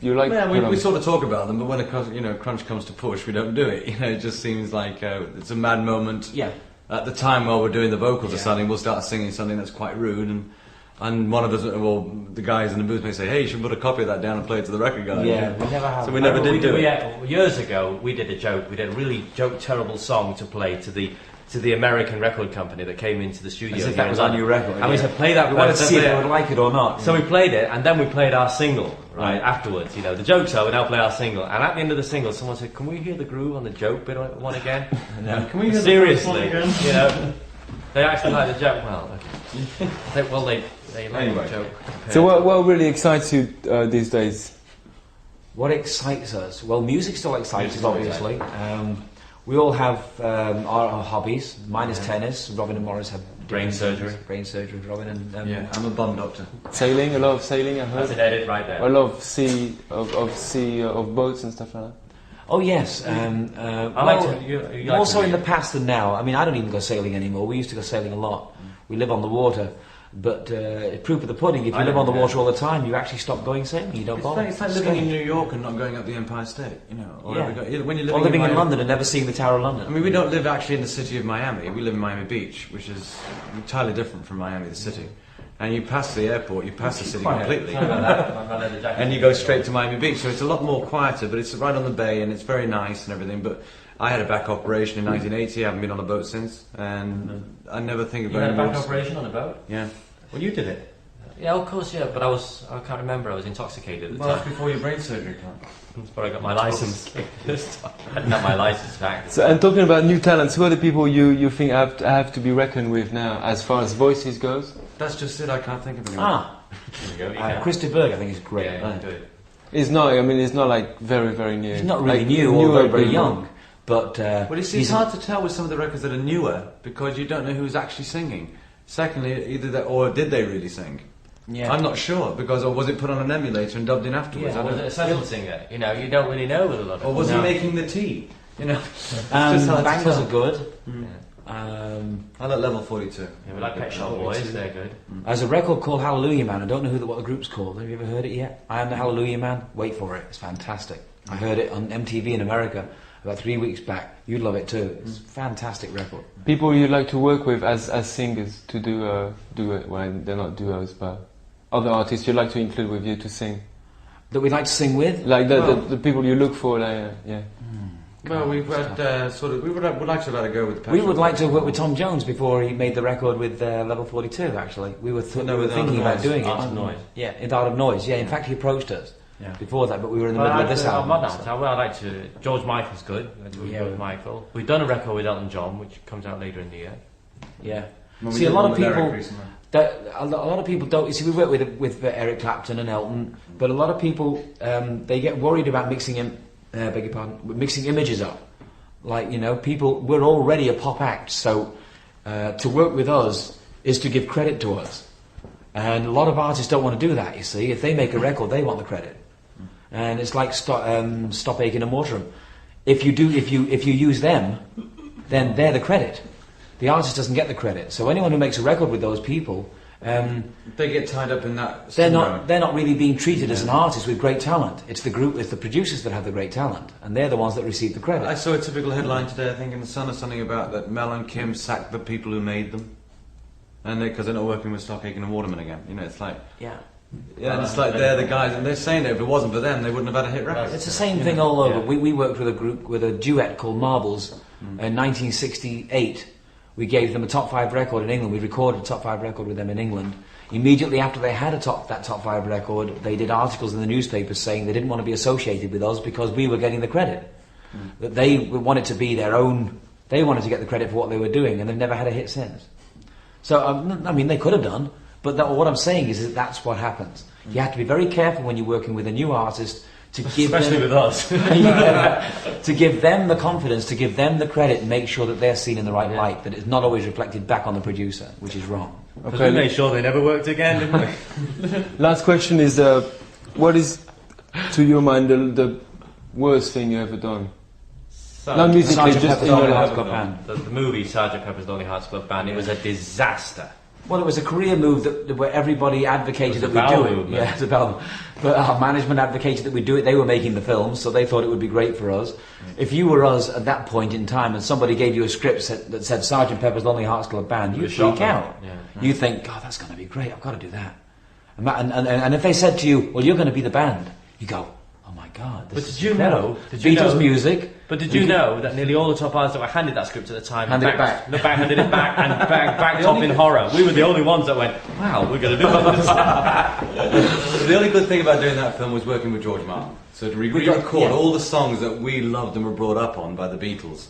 Speaker 1: you like?
Speaker 4: Yeah, we sort of talk about them, but when crunch comes to push, we don't do it. It just seems like it's a mad moment.
Speaker 2: Yeah.
Speaker 4: At the time while we're doing the vocals or something, we'll start singing something that's quite rude, and one of us, the guys in the booth may say, "Hey, you should put a copy of that down and play it to the record guy."
Speaker 2: Yeah, we never have.
Speaker 4: So we never did do it.
Speaker 3: Years ago, we did a joke. We did a really terrible song to play to the American record company that came into the studio.
Speaker 2: As if
Speaker 3: here
Speaker 2: that
Speaker 3: in
Speaker 2: was our
Speaker 3: London.
Speaker 2: new record.
Speaker 3: And we said, play that.
Speaker 2: We wanted to see if
Speaker 3: play
Speaker 2: they
Speaker 3: it.
Speaker 2: would like it or not.
Speaker 3: So we played it, and then we played our single afterwards. The joke's over. Now play our single. And at the end of the single, someone said, "Can we hear the groove on the joke bit one again?"
Speaker 2: No.
Speaker 4: Can we hear
Speaker 3: Seriously,
Speaker 4: the first one again?
Speaker 3: they actually like the joke. Well, okay. They like
Speaker 4: Anyway.
Speaker 3: the joke.
Speaker 1: So what really excites you these days?
Speaker 2: What excites us? Well, music still excites us, obviously. We all have our hobbies. Mine is tennis. Robin and Morris have
Speaker 3: Brain surgery.
Speaker 2: Brain surgery. Robin and
Speaker 4: Yeah, I'm a bum doctor.
Speaker 1: Sailing, a lot of sailing, I
Speaker 3: That's
Speaker 1: heard.
Speaker 3: an edit right there.
Speaker 1: A lot of boats and stuff like that.
Speaker 2: Oh yes.
Speaker 3: I like to. You like
Speaker 2: More
Speaker 3: to
Speaker 2: so in
Speaker 3: read.
Speaker 2: the past than now. I mean, I don't even go sailing anymore. We used to go sailing a lot. We live on the water. But proof of the pudding, if you
Speaker 3: I
Speaker 2: live on the
Speaker 3: don't,
Speaker 2: water all the time, you actually stop going sailing. You don't bother.
Speaker 4: It's like living in New York and not going up the Empire State, you know. Or
Speaker 2: Yeah.
Speaker 4: when you're
Speaker 2: Or living in
Speaker 4: Miami-
Speaker 2: London and never seeing the Tower of London.
Speaker 4: I mean, we don't live actually in the city of Miami. We live in Miami Beach, which is entirely different from Miami, the city. And you pass the airport, you pass the city completely.
Speaker 3: Sorry about that. I've got leather jacket.
Speaker 4: And you go straight to Miami Beach, so it's a lot more quieter, but it's right on the bay and it's very nice and everything. But I had a back operation in 1980, I haven't been on a boat since, and I never think of
Speaker 3: You had a
Speaker 4: going
Speaker 3: back
Speaker 4: more.
Speaker 3: operation on a boat?
Speaker 4: Yeah. Well, you did it.
Speaker 3: Yeah, of course, yeah. But I can't remember. I was intoxicated at the
Speaker 4: Well, that's
Speaker 3: time.
Speaker 4: before your brain surgery, Clark.
Speaker 3: That's where I got my license. I hadn't got my license back.
Speaker 1: So, and talking about new talents, who are the people you think have to be reckoned with now, as far as voices goes?
Speaker 4: That's just it, I can't think of anyone.
Speaker 3: There you go. You can.
Speaker 2: Christy Berg, I think, is great.
Speaker 3: Yeah, good.
Speaker 1: It's not. I mean, it's not like very, very new.
Speaker 2: He's not really
Speaker 1: Like,
Speaker 2: new or
Speaker 1: newer
Speaker 2: very, very
Speaker 1: people.
Speaker 2: young. But
Speaker 4: Well, you see,
Speaker 2: he's
Speaker 4: it's hard to tell with some of the records that are newer because you don't know who's actually singing. Secondly, either that or did they really sing?
Speaker 2: Yeah.
Speaker 4: I'm not sure because or was it put on an emulator and dubbed in afterwards?
Speaker 3: Yeah,
Speaker 4: I
Speaker 3: was
Speaker 4: don't
Speaker 3: it a session singer? You know, you don't really know with a lot of.
Speaker 4: Or was
Speaker 3: No.
Speaker 4: he making the tea? You know, it's just hard to
Speaker 2: Bangles
Speaker 4: tell.
Speaker 2: are good.
Speaker 3: Yeah.
Speaker 4: I like Level 42.
Speaker 3: Yeah, we like Pet Shop Boys. They're good.
Speaker 2: There's a record called Hallelujah Man. I don't know what the group's called. Have you ever heard it yet? I Am the Hallelujah Man. Wait for it. It's fantastic. I heard it on MTV in America about 3 weeks back. You'd love it too. It's a fantastic record.
Speaker 1: People you like to work with as singers to do it. Well, they're not duos, but other artists you like to include with you to sing.
Speaker 2: That we'd like to sing with?
Speaker 1: Like the,
Speaker 4: Well-
Speaker 1: the people you look for. Like, yeah.
Speaker 4: Well, we've had we would like to let it go with the Pet
Speaker 2: We
Speaker 4: Shop
Speaker 2: would like
Speaker 4: Boys.
Speaker 2: to work with Tom Jones before he made the record with Level 42, actually. We were,
Speaker 4: No,
Speaker 2: we were
Speaker 4: with Art
Speaker 2: thinking
Speaker 4: of
Speaker 2: about
Speaker 4: Noise.
Speaker 2: doing
Speaker 3: Art
Speaker 2: it.
Speaker 3: of Noise.
Speaker 2: Yeah, in the Art of Noise. Yeah, in fact, he approached us
Speaker 3: Yeah.
Speaker 2: before that, but we were in the
Speaker 3: Well,
Speaker 2: middle
Speaker 3: I
Speaker 2: of this
Speaker 3: like to-
Speaker 2: album.
Speaker 3: I'm not that. Well, I like to. George Michael's good. I like to work with
Speaker 2: Yeah.
Speaker 3: George Michael. We've done a record with Elton John, which comes out later in the year.
Speaker 2: Yeah.
Speaker 4: Well, we
Speaker 2: See, a
Speaker 4: did
Speaker 2: lot
Speaker 4: one
Speaker 2: of
Speaker 4: with Eric
Speaker 2: people.
Speaker 4: recently.
Speaker 2: A lot of people don't. You see, we work with Eric Clapton and Elton, but a lot of people they get worried about mixing beg your pardon, mixing images up. Like, you know, people, we're already a pop act, so to work with us is to give credit to us. And a lot of artists don't want to do that, you see. If they make a record, they want the credit. And it's like Stop Aching and Mortimer. If you use them, then they're the credit. The artist doesn't get the credit. So anyone who makes a record with those people,
Speaker 4: They get tied up in that.
Speaker 2: they're
Speaker 4: syndrome.
Speaker 2: not really being treated as an artist with great talent. It's the producers that have the great talent, and they're the ones that receive the credit.
Speaker 4: I saw a typical headline today, I think, in the Sun or something about that Mel and Kim sacked the people who made them, and because they're not working with Stock Aitken and Waterman again. You know, it's like,
Speaker 2: Yeah.
Speaker 4: yeah, and it's like they're the guys, and they're saying that if it wasn't for them, they wouldn't have had a hit record.
Speaker 2: It's the same thing all over.
Speaker 3: Yeah.
Speaker 2: We worked with a group, with a duet called Marbles in 1968. We gave them a top 5 record in England. We recorded a top 5 record with them in England. Immediately after they had that top 5 record, they did articles in the newspapers saying they didn't want to be associated with us because we were getting the credit. That they wanted to be their own, they wanted to get the credit for what they were doing, and they've never had a hit since. So, I mean, they could have done, but what I'm saying is that that's what happens. You have to be very careful when you're working with a new artist to give
Speaker 3: Especially
Speaker 2: them,
Speaker 3: with us.
Speaker 2: to give them the confidence, to give them the credit, and make sure that they're seen in the right light, that it's not always reflected back on the producer, which is wrong.
Speaker 3: Because we made sure they never worked again, didn't we?
Speaker 1: Last question is, what is, to your mind, the worst thing you ever done? Not musically,
Speaker 2: Sergeant
Speaker 1: just
Speaker 2: Pepper's
Speaker 1: in your
Speaker 2: Lonely
Speaker 1: life.
Speaker 2: Hearts Club Band.
Speaker 3: The movie Sergeant Pepper's Lonely Hearts Club Band. It was a disaster.
Speaker 2: Well, it was a career move where everybody advocated
Speaker 3: It was
Speaker 2: that
Speaker 3: a
Speaker 2: we do
Speaker 3: bowel
Speaker 2: it.
Speaker 3: movement.
Speaker 2: Yeah, it's a bowel. But our management advocated that we do it. They were making the films, so they thought it would be great for us. If you were us at that point in time and somebody gave you a script that said Sergeant Pepper's Lonely Hearts Club Band, you'd
Speaker 3: was shocked,
Speaker 2: freak out.
Speaker 3: yeah.
Speaker 2: You think, God, that's going to be great. I've got to do that. And if they said to you, well, you're going to be the band, you go, oh my God, this
Speaker 3: But
Speaker 2: is
Speaker 3: did you
Speaker 2: incredible.
Speaker 3: know- did you
Speaker 2: Beatles
Speaker 3: know-
Speaker 2: music.
Speaker 3: But did you know that nearly all the top artists that were handed that script at the time
Speaker 2: Handed it back.
Speaker 3: handed it back and backed up in horror? We were the only ones that went, wow, we're going to do this.
Speaker 4: The only good thing about doing that film was working with George Martin. So to
Speaker 2: We got-
Speaker 4: re-record
Speaker 2: yeah.
Speaker 4: all the songs that we loved and were brought up on by the Beatles,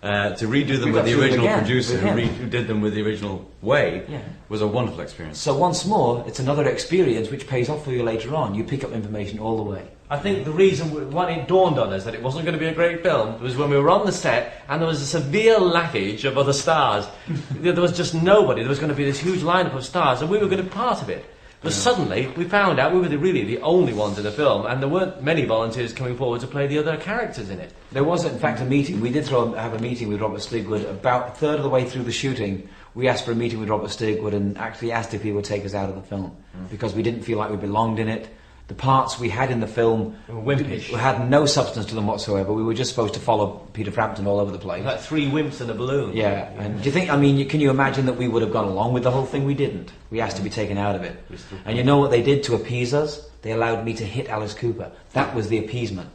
Speaker 4: To redo them
Speaker 2: We
Speaker 4: with
Speaker 2: got
Speaker 4: the
Speaker 2: through them
Speaker 4: original
Speaker 2: again,
Speaker 4: producer
Speaker 2: with
Speaker 4: who
Speaker 2: him.
Speaker 4: who did them with the original way
Speaker 2: Yeah.
Speaker 4: was a wonderful experience.
Speaker 2: So once more, it's another experience which pays off for you later on. You pick up information all the way.
Speaker 3: I think the reason when it dawned on us that it wasn't going to be a great film was when we were on the set and there was a severe lackage of other stars. There was just nobody. There was going to be this huge lineup of stars and we were going to be part of it. But suddenly we found out we were really the only ones in the film and there weren't many volunteers coming forward to play the other characters in it.
Speaker 2: There was, in fact, a meeting. We did have a meeting with Robert Stigwood about a third of the way through the shooting. We asked for a meeting with Robert Stigwood and actually asked if he would take us out of the film because we didn't feel like we belonged in it. The parts we had in the film
Speaker 3: They were wimpish.
Speaker 2: had no substance to them whatsoever. We were just supposed to follow Peter Frampton all over the place.
Speaker 3: Like 3 wimps and a balloon.
Speaker 2: Yeah, and do you think, I mean, can you imagine that we would have gone along with the whole thing? We didn't. We asked to be taken out of it. And you know what they did to appease us? They allowed me to hit Alice Cooper. That was the appeasement.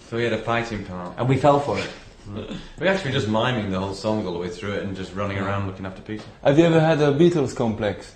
Speaker 4: So we had a fighting part.
Speaker 2: And we fell for it.
Speaker 4: We actually just miming the whole song all the way through it and just running around looking after Peter.
Speaker 1: Have you ever had a Beatles complex?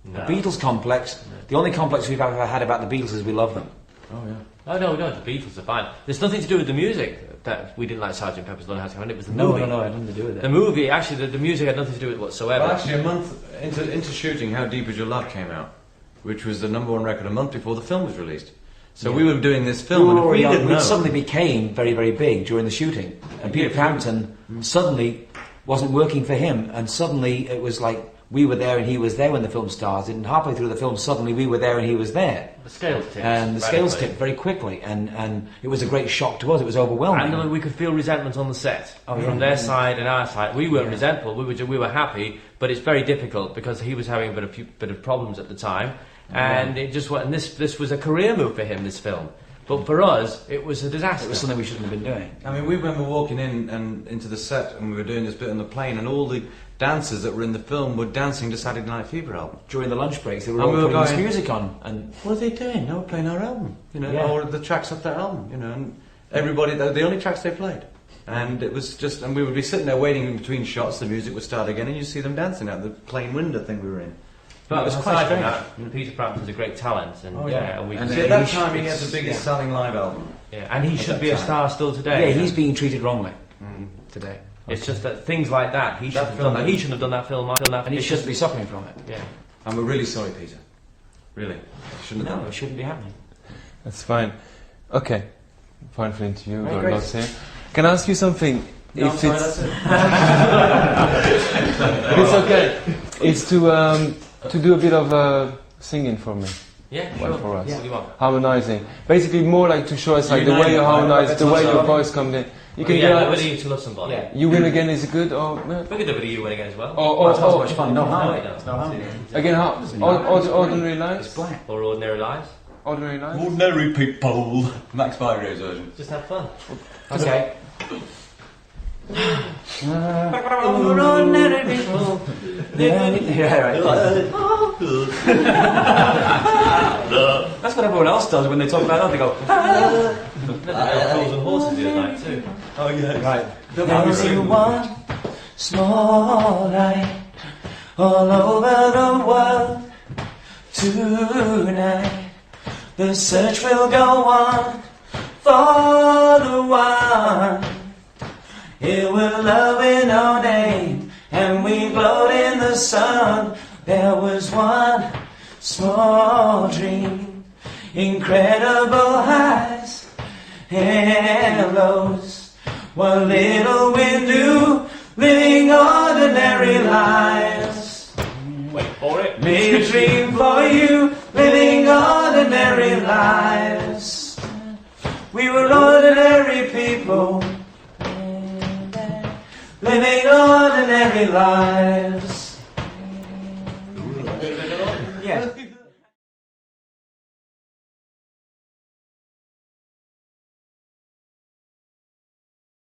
Speaker 3: No.
Speaker 2: The Beatles complex, the only complex we've ever had about the Beatles is we love them.
Speaker 4: Oh yeah.
Speaker 3: Oh no, the Beatles are fine. There's nothing to do with the music that we didn't like Sgt. Pepper's Lonely Hearts Club Band. It was the movie.
Speaker 2: No, it had nothing to do with
Speaker 3: The
Speaker 2: it.
Speaker 3: movie, actually, the music had nothing to do with it whatsoever.
Speaker 4: Well, actually, a month into shooting, How Deep Is Your Love came out, which was the #1 record a month before the film was released. So we were doing this film, and if we didn't know,
Speaker 2: We suddenly became very, very big during the shooting. And Peter Frampton suddenly wasn't working for him, and suddenly it was like we were there and he was there when the film started, and halfway through the film suddenly we were there and he was there.
Speaker 3: The scales tipped.
Speaker 2: And the scales
Speaker 3: radically.
Speaker 2: tipped very quickly, and it was a great shock to us. It was overwhelming.
Speaker 3: And we could feel resentment on the set
Speaker 2: Oh, yeah.
Speaker 3: from their side and our side. We weren't resentful. We were happy, but it's very difficult because he was having a bit of problems at the time, and it just went. And this was a career move for him. This film, but for us, it was a disaster.
Speaker 2: It was something we shouldn't have been doing.
Speaker 4: I mean, we remember walking in and into the set, and we were doing this bit on the plane, and all the dancers that were in the film were dancing to Saturday Night Fever album.
Speaker 2: During the lunch breaks, they were
Speaker 4: And
Speaker 2: all
Speaker 4: we were
Speaker 2: putting this
Speaker 4: going-
Speaker 2: music on, and
Speaker 4: What are they doing? They were playing our album, you know,
Speaker 2: Yeah.
Speaker 4: or the tracks off their album, you know, and everybody, the only tracks they played. And it was just, and we would be sitting there waiting in between shots, the music would start again, and you'd see them dancing out the plane window thing we were in.
Speaker 3: But
Speaker 4: it was
Speaker 3: aside
Speaker 4: quite
Speaker 3: from
Speaker 4: strange.
Speaker 3: that, Peter Frampton's a great talent, and and we
Speaker 4: And
Speaker 3: can
Speaker 4: at that time, he had the biggest selling live album.
Speaker 3: and he should be a star still today.
Speaker 2: yeah, he's being treated wrongly today.
Speaker 3: It's just that things like that, he shouldn't have
Speaker 4: film-
Speaker 3: done that. He shouldn't have done that film.
Speaker 2: And he shouldn't be suffering from it.
Speaker 3: Yeah.
Speaker 4: And we're really sorry, Peter. Really. Shouldn't have
Speaker 2: No,
Speaker 4: done
Speaker 2: it shouldn't be happening.
Speaker 1: That's fine. Okay. Fine for the interview.
Speaker 2: Right,
Speaker 1: Got
Speaker 2: great.
Speaker 1: lots here. Can I ask you something?
Speaker 4: No, I'm
Speaker 1: If
Speaker 4: sorry,
Speaker 1: it's,
Speaker 4: that's it.
Speaker 1: it's okay. It's to do a bit of singing for me.
Speaker 3: Yeah,
Speaker 1: Well,
Speaker 3: sure.
Speaker 1: for us.
Speaker 3: What do you want?
Speaker 1: Harmonizing. Basically, more like to show us like the
Speaker 4: Unite
Speaker 1: way you
Speaker 4: it,
Speaker 1: harmonize,
Speaker 4: right?
Speaker 1: the way your
Speaker 4: That's
Speaker 1: voice comes in. You can
Speaker 3: yeah,
Speaker 1: do
Speaker 3: nobody to love somebody.
Speaker 2: Yeah.
Speaker 1: You win again is it good or
Speaker 3: We could do a bit of you winning as well.
Speaker 2: That's not so much fun. No harm.
Speaker 3: no.
Speaker 2: No harm.
Speaker 1: again how ordinary
Speaker 2: It's
Speaker 1: lives?
Speaker 2: black.
Speaker 3: Or ordinary lives.
Speaker 1: Ordinary lives?
Speaker 4: Ordinary people. Max Bygrave's version.
Speaker 3: Just have fun.
Speaker 2: Okay. Yeah, right. That's what everyone else does when they talk about that. They go,
Speaker 3: Fools and horses the other night too.
Speaker 4: Oh, yeah.
Speaker 2: right. There is one small light all over the world tonight. The search will go on for the one. Here we're loving all day, and we float in the sun. There was one small dream, incredible highs and lows. What little we do, living ordinary lives.
Speaker 3: Wait for it.
Speaker 2: Made a dream for you, living ordinary lives. We were ordinary people, living ordinary lives.